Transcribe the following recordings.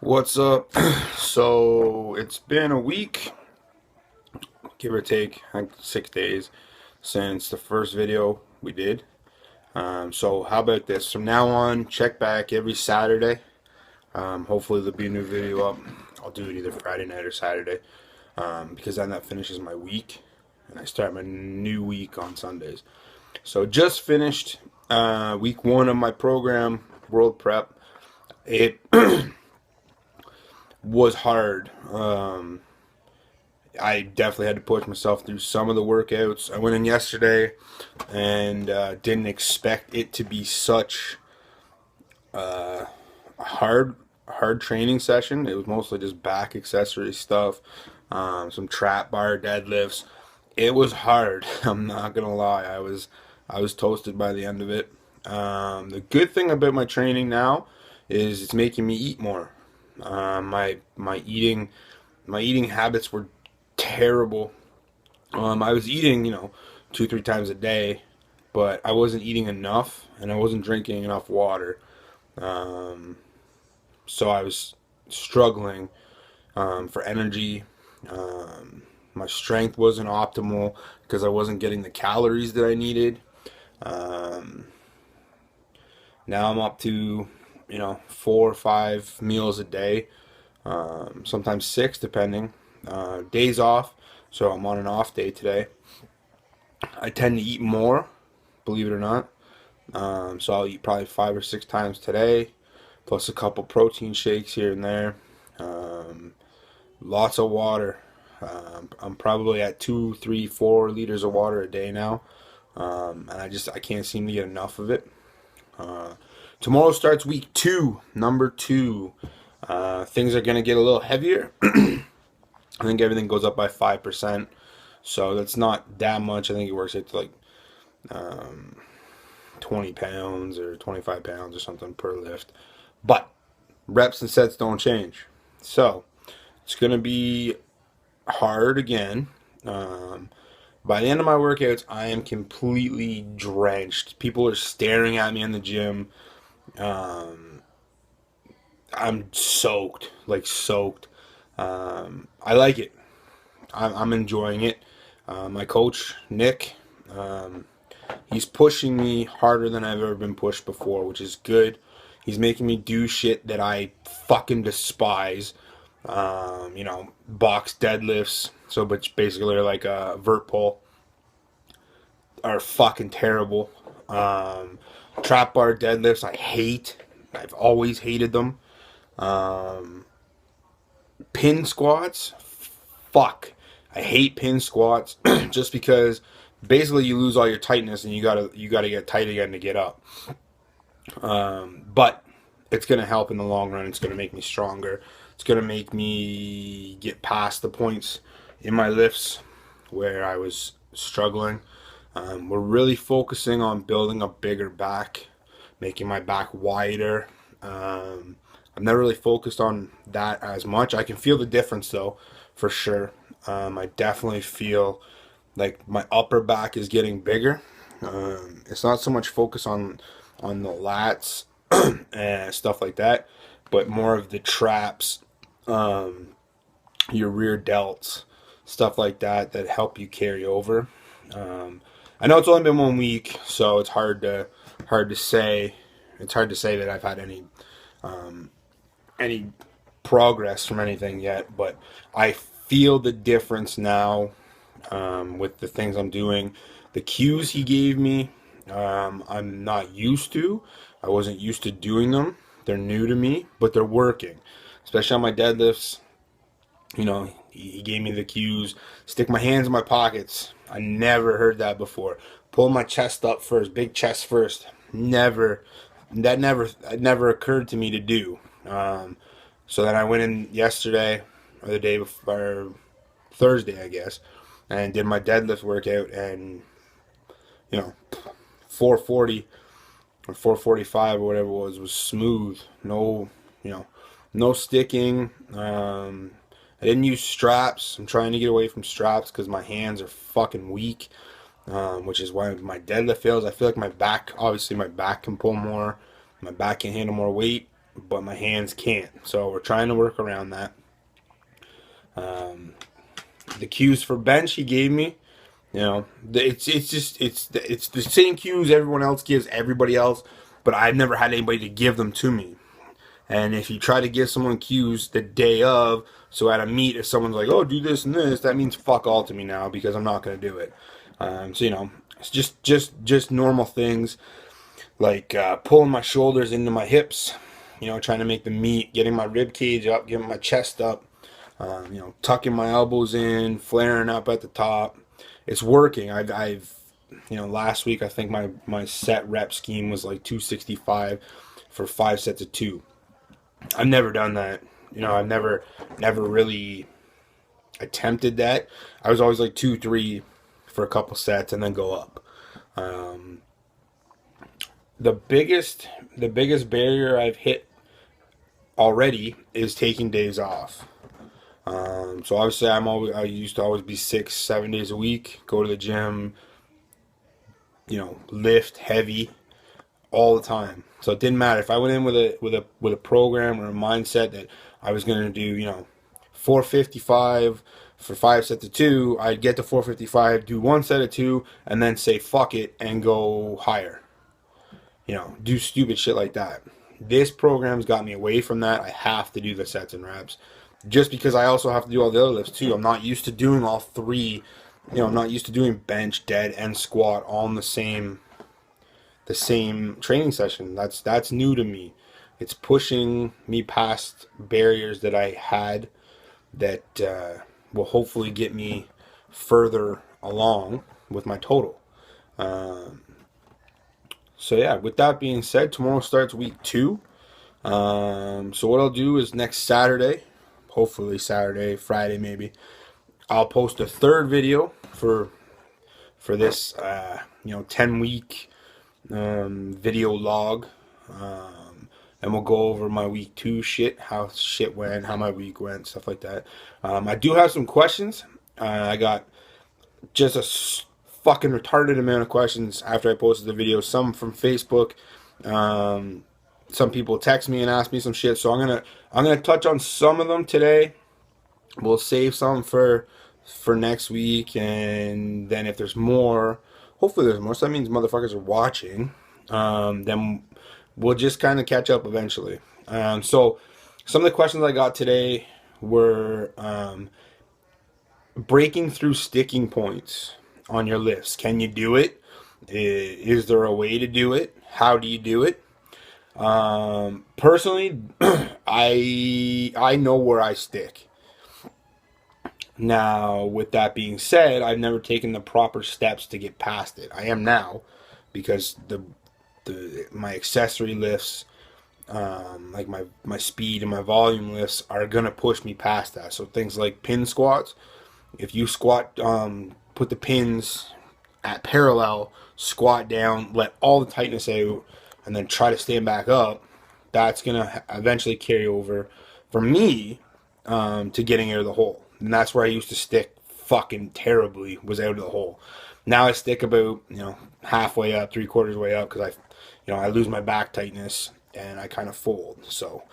What's up? So it's been a week, give or take, like 6 days since the first video we did. So how about this? From now on, check back every Saturday. Hopefully there'll be a new video up. I'll do it either Friday night or Saturday, because then that finishes my week, and I start my new week on Sundays. So just finished week one of my program, World Prep. It was hard. I definitely had to push myself through some of the workouts. I went in yesterday and didn't expect it to be such a hard training session. It was mostly just back accessory stuff, some trap bar deadlifts. It was hard. I'm not gonna lie. I was toasted by the end of it. The good thing about my training now is it's making me eat more. My eating habits were terrible. I was eating, 2, 3 times a day, but I wasn't eating enough and I wasn't drinking enough water. Um, so I was struggling for energy. My strength wasn't optimal because I wasn't getting the calories that I needed. Um, Now I'm up to, 4 or 5 meals a day, sometimes six, depending. Days off, so I'm on an off day today. I tend to eat more, believe it or not. So I'll eat probably 5 or 6 times today, plus a couple protein shakes here and there. Um, Lots of water. I'm probably at 2, 3, 4 liters of water a day now, and I can't seem to get enough of it. Uh, Tomorrow starts week two, number two. Things are gonna get a little heavier. I think everything goes up by 5%, so that's not that much. I think it works out to like um, 20 pounds or 25 pounds or something per lift. But reps and sets don't change. So it's going to be hard again. Um, by the end of my workouts, I am completely drenched. People are staring at me in the gym. Um, I'm soaked, like soaked. I like it. I'm enjoying it. My coach, Nick, um, he's pushing me harder than I've ever been pushed before, which is good. He's making me do shit that I fucking despise. Box deadlifts, so which basically are like a vert pull, are fucking terrible. Um, Trap bar deadlifts, I hate. I've always hated them. Um, Pin squats, fuck. I hate pin squats just because basically you lose all your tightness and you gotta get tight again to get up. But it's gonna help in the long run. It's gonna make me stronger. It's gonna make me get past the points in my lifts where I was struggling. We're really focusing on building a bigger back, making my back wider. Um, I've never really focused on that as much. I can feel the difference though, for sure. I definitely feel like my upper back is getting bigger. It's not so much focus on the lats and stuff like that, but more of the traps, um, your rear delts, stuff like that that help you carry over. Um, I know it's only been 1 week, so it's hard to say. It's hard to say that I've had any progress from anything yet, but I feel the difference now, with the things I'm doing. The cues he gave me, I'm not used to. I wasn't used to doing them. They're new to me, but they're working. Especially on my deadlifts. He gave me the cues. Stick my hands in my pockets. I never heard that before. Pull my chest up first, big chest first. Never, that never occurred to me to do. So then I went in yesterday or the day before, Thursday, I guess, and did my deadlift workout, and you know, 440 or 445 or whatever it was smooth. No, you know, no sticking. I didn't use straps. I'm trying to get away from straps because my hands are fucking weak, which is why my deadlift fails. I feel like my back, obviously, my back can pull more. My back can handle more weight, but my hands can't. So we're trying to work around that. The cues for bench he gave me, you know, it's the same cues everyone else gives everybody else, but I've never had anybody to give them to me. And if you try to give someone cues the day of, so at a meet, if someone's like, "Oh, do this and this," that means fuck all to me now because I'm not going to do it. So you know, it's just normal things like pulling my shoulders into my hips, you know, trying to make the meet, getting my rib cage up, getting my chest up, you know, tucking my elbows in, flaring up at the top. It's working. I've you know, last week I think my set rep scheme was like 265 for 5 sets of 2. I've never done that. You know, I've never really attempted that. I was always like 2-3 for a couple sets and then go up. The biggest barrier I've hit already is taking days off. So obviously I used to always be 6-7 days a week, go to the gym, you know, lift heavy all the time. So it didn't matter if I went in with a program or a mindset that I was going to do, you know, 455 for 5 sets of 2. I'd get to 455, do 1 set of 2, and then say fuck it and go higher. You know, do stupid shit like that. This program's got me away from that. I have to do the sets and reps, just because I also have to do all the other lifts too. I'm not used to doing all 3. You know, I'm not used to doing bench, dead, and squat all in the same training session. That's new to me. It's pushing me past barriers that I had that will hopefully get me further along with my total. So yeah, with that being said, tomorrow starts week 2. So what I'll do is next Saturday, hopefully Saturday, Friday maybe, I'll post a 3rd video for this you know, 10-week video log, and we'll go over my week 2 shit, how shit went, how my week went, stuff like that. I do have some questions. I got just a fucking retarded amount of questions after I posted the video. Some from Facebook. Some people text me and ask me some shit. So I'm gonna touch on some of them today. We'll save some for next week, and then if there's more, hopefully there's more. So that means motherfuckers are watching. Then we'll just kind of catch up eventually. So some of the questions I got today were breaking through sticking points on your lifts. Can you do it? Is there a way to do it? How do you do it? Personally, I know where I stick. Now, with that being said, I've never taken the proper steps to get past it. I am now, because my accessory lifts, like my speed and my volume lifts, are gonna push me past that. So things like pin squats. If you squat, put the pins at parallel, squat down, let all the tightness out, and then try to stand back up, that's gonna eventually carry over for me to getting out of the hole. And that's where I used to stick fucking terribly, was out of the hole. Now I stick about, you know, halfway up, 3/4 way up, because I lose my back tightness and I kind of fold. So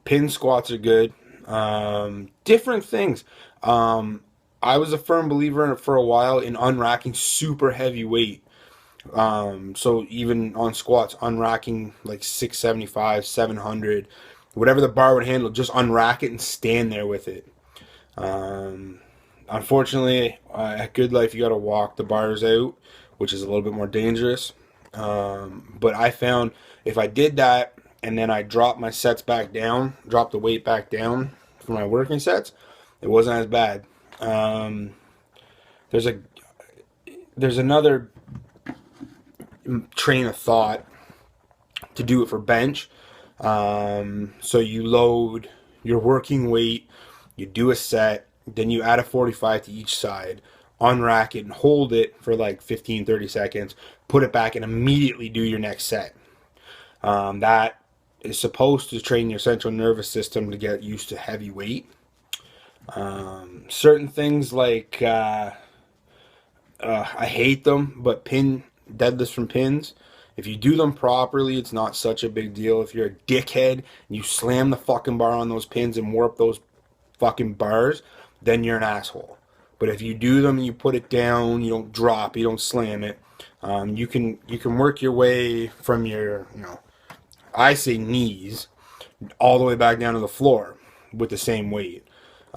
pin squats are good. Different things. I was a firm believer for a while in unracking super heavy weight. So even on squats, unracking like 675, 700, whatever the bar would handle, just unrack it and stand there with it. Unfortunately, at Good Life, you got to walk the bars out, which is a little bit more dangerous. But I found if I did that and then I dropped my sets back down, dropped the weight back down for my working sets, it wasn't as bad. There's another train of thought to do it for bench. So you load your working weight, you do a set, then you add a 45 to each side, unrack it and hold it for like 15-30 seconds, put it back and immediately do your next set. That is supposed to train your central nervous system to get used to heavy weight. Certain things like I hate them, but pin deadlifts from pins If you do them properly, it's not such a big deal. If you're a dickhead and you slam the fucking bar on those pins and warp those fucking bars, then you're an asshole. But if you do them and you put it down, you don't drop, you don't slam it, you can work your way from your, I say knees, all the way back down to the floor with the same weight.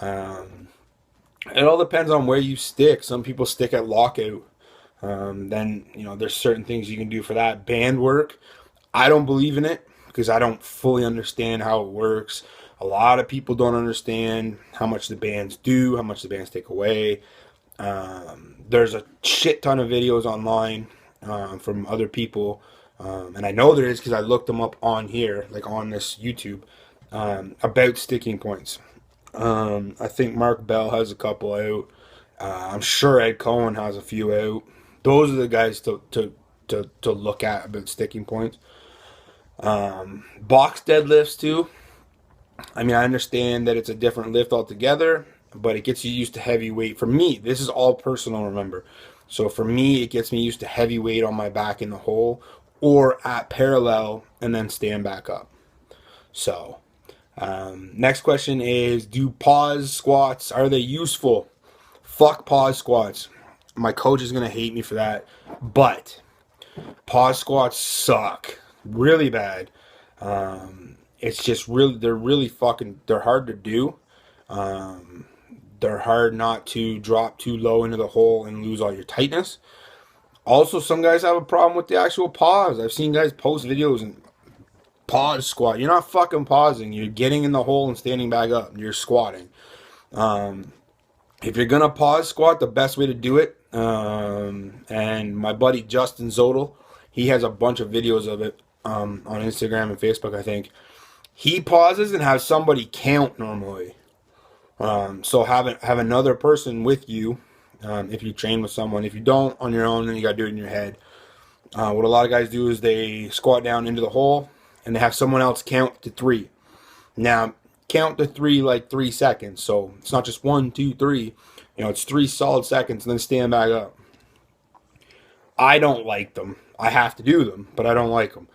It all depends on where you stick. Some people stick at lockout. Then, there's certain things you can do for that. Band work, I don't believe in it because I don't fully understand how it works. A lot of people don't understand how much the bands do, how much the bands take away. There's a shit ton of videos online from other people. And I know there is because I looked them up on here, like on this YouTube, about sticking points. I think Mark Bell has a couple out. I'm sure Ed Cohen has a few out. Those are the guys to look at about sticking points. Box deadlifts too. I mean, I understand that it's a different lift altogether, but it gets you used to heavy weight. For me, this is all personal, remember. So for me, it gets me used to heavy weight on my back in the hole or at parallel and then stand back up. So, next question is, do pause squats, are they useful? Fuck pause squats. My coach is going to hate me for that, but pause squats suck really bad. It's just really, they're hard to do. They're hard not to drop too low into the hole and lose all your tightness. Also, some guys have a problem with the actual pause. I've seen guys post videos and pause squat. You're not fucking pausing. You're getting in the hole and standing back up. You're squatting. If you're going to pause squat, the best way to do it, and my buddy Justin Zodel, he has a bunch of videos of it on Instagram and Facebook, I think. He pauses and has somebody count normally. So have another person with you if you train with someone. If you don't, on your own, then you got to do it in your head. What a lot of guys do is they squat down into the hole and they have someone else count to 3. Now, count to 3 like 3 seconds. So it's not just 1, 2, 3. It's 3 solid seconds and then stand back up. I don't like them. I have to do them, but I don't like them.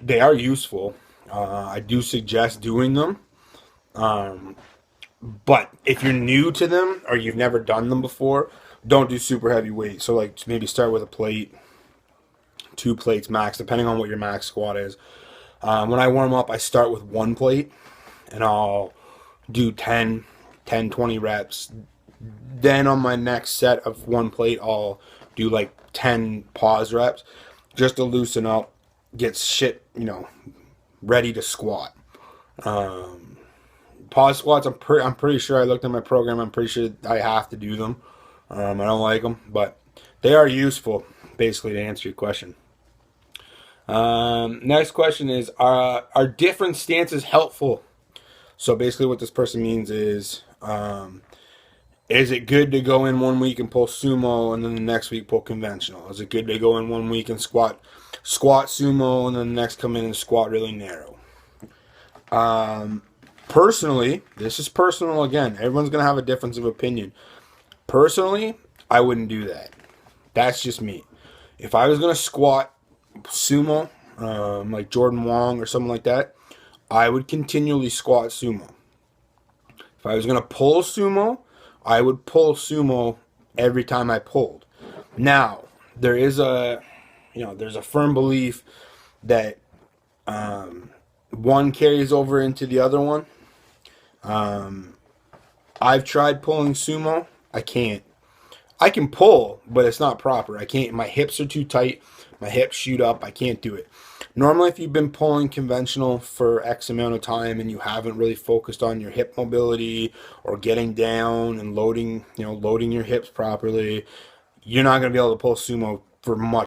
They are useful. I do suggest doing them. But if you're new to them or you've never done them before, don't do super heavy weight. So like maybe start with a plate, 2 plates max, depending on what your max squat is. When I warm up, I start with 1 plate and I'll do 10, 20 reps. Then on my next set of 1 plate, I'll do like 10 pause reps just to loosen up, get shit, ready to squat. Pause squats, I'm pretty sure, I looked at my program, I'm pretty sure I have to do them. I don't like them, but they are useful, basically, to answer your question. Next question is, are different stances helpful? So basically what this person means is it good to go in 1 week and pull sumo and then the next week pull conventional? Is it good to go in 1 week and squat sumo and then the next come in and squat really narrow? Personally, this is personal again. Everyone's going to have a difference of opinion. Personally, I wouldn't do that. That's just me. If I was going to squat sumo, like Jordan Wong or something like that, I would continually squat sumo. If I was going to pull sumo, I would pull sumo every time I pulled. Now, there's a firm belief that one carries over into the other one. I've tried pulling sumo. I can't. I can pull, but it's not proper. I can't. My hips are too tight. My hips shoot up. I can't do it. Normally, if you've been pulling conventional for X amount of time and you haven't really focused on your hip mobility or getting down and loading your hips properly, you're not going to be able to pull sumo for much